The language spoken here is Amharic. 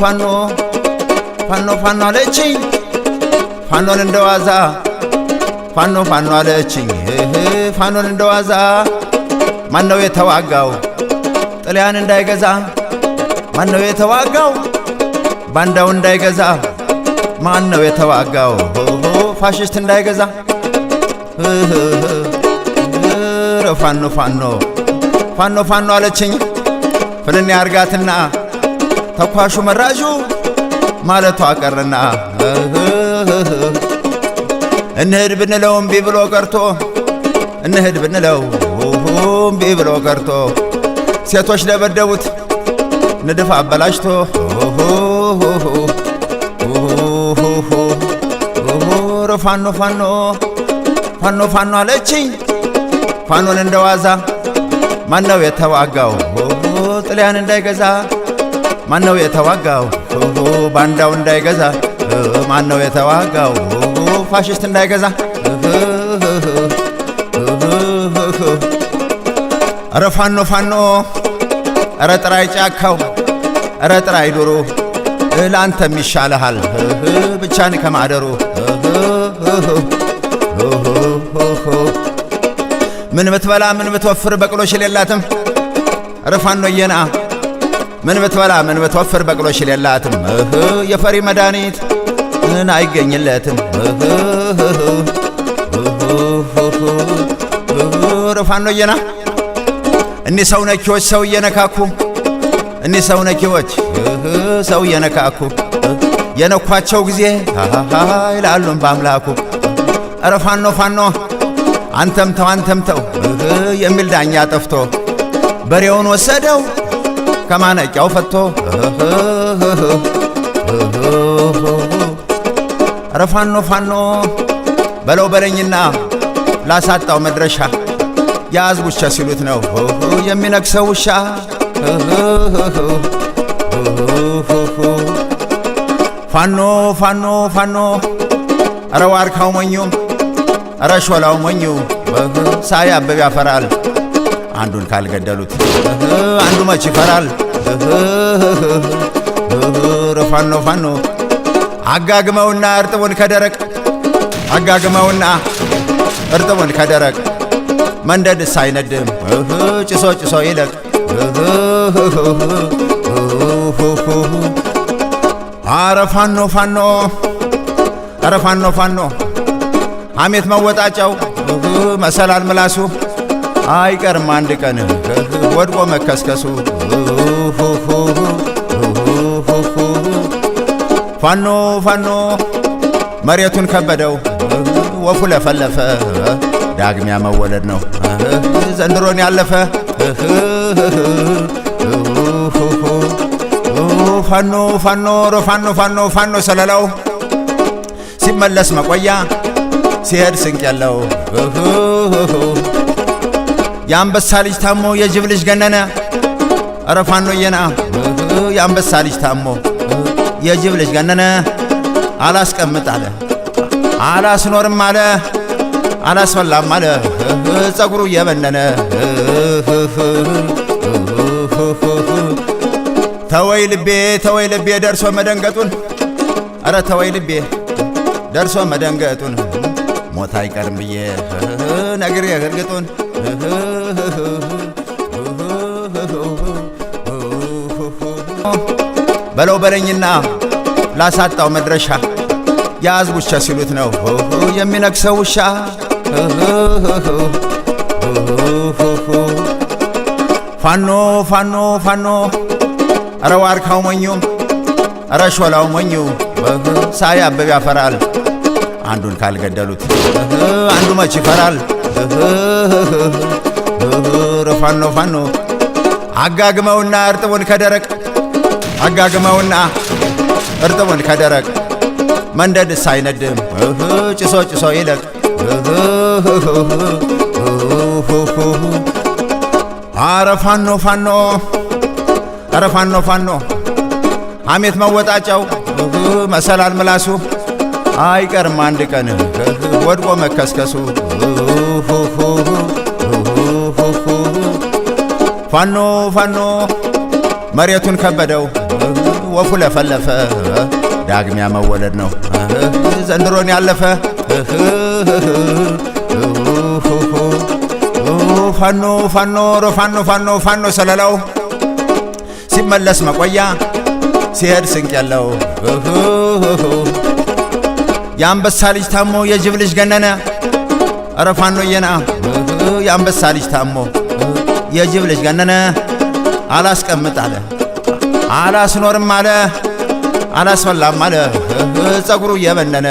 ፋኖ ፋኖ ፋኖ አለችኝ ፋኖን እንደዋዛ ፋኖ ፋኖ አለችኝ ፋኖን እንደዋዛ ማነው የተዋጋው ጥልያን እንዳይገዛ ማነው የተዋጋው ባንዳው እንዳይገዛ ማነው የተዋጋው ፋሽስት እንዳይገዛ ፋኖ ፋኖ ፋኖ ፋኖ አለችኝ ፍልን ያርጋትና ተኳሹ መራዡ ማለቷ ቀረና እንሂድ ብንለው እምቢ ብሎ ቀርቶ እንሂድ ብንለው እምቢ ብሎ ቀርቶ ሴቶች ደበደቡት ንድፍ አበላሽቶ ፋኖ ፋኖ ፋኖ ፋኖ አለችኝ ፋኖን እንደዋዛ ማነው የተዋጋው ጥልያን እንዳይገዛ ማነው የተዋጋው ባንዳው እንዳይገዛ ማነው የተዋጋው ፋሽስት እንዳይገዛ አረ ፋኖ ፋኖ አረ ጥራይ ጫካው አረ ጥራይ ዱሩ ላንተም ይሻልሃል ብቻን ከማደሩ ምን ብትበላ ምን ብትወፍር በቅሎሽ የሌላትም አረ ፋኖየና ምን ብትበላ ምን ብትወፍር በቅሎሽ የሌላትም የፈሪ መድኃኒት ምን አይገኝለትም አረ ፋኖየና እኒ ሰው ነኪዎች ሰው እየነካኩ እኒ ሰው ነኪዎች ሰው እየነካኩ የነኳቸው ጊዜ ይላሉን በአምላኩ አረ ፋኖ ፋኖ አንተም ተው የሚል ዳኛ ጠፍቶ በሬውን ወሰደው ከማነቂያው ፈቶ አረ ፋኖ ፋኖ በለው በለኝና ላሳጣው መድረሻ ያዝቡቻ ሲሉት ነው የሚነክሰው ውሻ ፋኖ ፋኖ ፋኖ አረ ዋርካው ሞኙ አረ ሾላው ሞኙ ሳያብብ ያፈራል አንዱን ካልገደሉት አንዱ መች ይፈራል ፋኖ ፋኖ አጋግመውና እርጥቡን ከደረቅ አጋግመውና እርጥቡን ከደረቅ መንደድ ሳይነድም ጭሶ ጭሶ ይለቅ አረ ፋኖ ፋኖ አረ ፋኖ ፋኖ አሜት መወጣጫው መሰላል ምላሱ አይቀርም አንድ ቀን ወድቆ መከስከሱ ፋኖ ፋኖ መሬቱን ከበደው ወፉ ለፈለፈ ዳግሚያ መወለድ ነው ዘንድሮን ያለፈ ፋኖ ፋኖ ፋኖ ፋኖ ፋኖ ሰለላው ሲመለስ መቆያ ሲሄድ ስንቅ ያለው የአንበሳ ልጅ ታሞ የጅብ ልጅ ገነነ አረ ፋኖየና የአንበሳ ልጅ ታሞ የጅብ ልጅ ገነነ አላስቀምጥ አለ አላስኖርም አለ አላስፈላም አለ ጸጉሩ እየበነነ ተወይ ልቤ ደርሶ መደንገጡን አረ ተወይ ልቤ ደርሶ መደንገጡን ሞት አይቀርም ብዬ ነግሬ እርግጡን በለው በለኝና ላሳጣው መድረሻ ያዝቡቻ ሲሉት ነው የሚነክሰው ውሻ ፋኖ ፋኖ ፋኖ አረ ዋርካው ሞኙ አረ ሾላው ሞኙ ሳያብብ ያፈራል አንዱን ካልገደሉት አንዱ መች ይፈራል ፋኖ ፋኖ አጋግመውና እርጥቡን ከደረቅ አጋግመውና እርጥቡን ከደረቅ መንደድ ሳይነድም ጭሶ ጭሶ ይለቅ አረ ፋኖ ፋኖ አረ ፋኖ ፋኖ አሜት መወጣጫው መሰላል ምላሱ አይቀርም አንድ ቀን ወድቆ መከስከሱ ፋኖ ፋኖ መሬቱን ከበደው ወፉ ለፈለፈ ዳግሚያ መወለድ ነው ዘንድሮን ያለፈ ፋኖ ፋኖ ፋኖ ፋኖ ፋኖ ሰለላው ሲመለስ መቆያ ሲሄድ ስንቅ ያለው የአንበሳ ልጅ ታሞ የጅብ ልጅ ገነነ ኧረ ፋኖዬና የአንበሳ ልጅ ታሞ የጅብ ልጅ ገነነ አላስቀምጥ አለ አላስኖርም አለ አላስፈላም አለ ጸጉሩ እየበነነ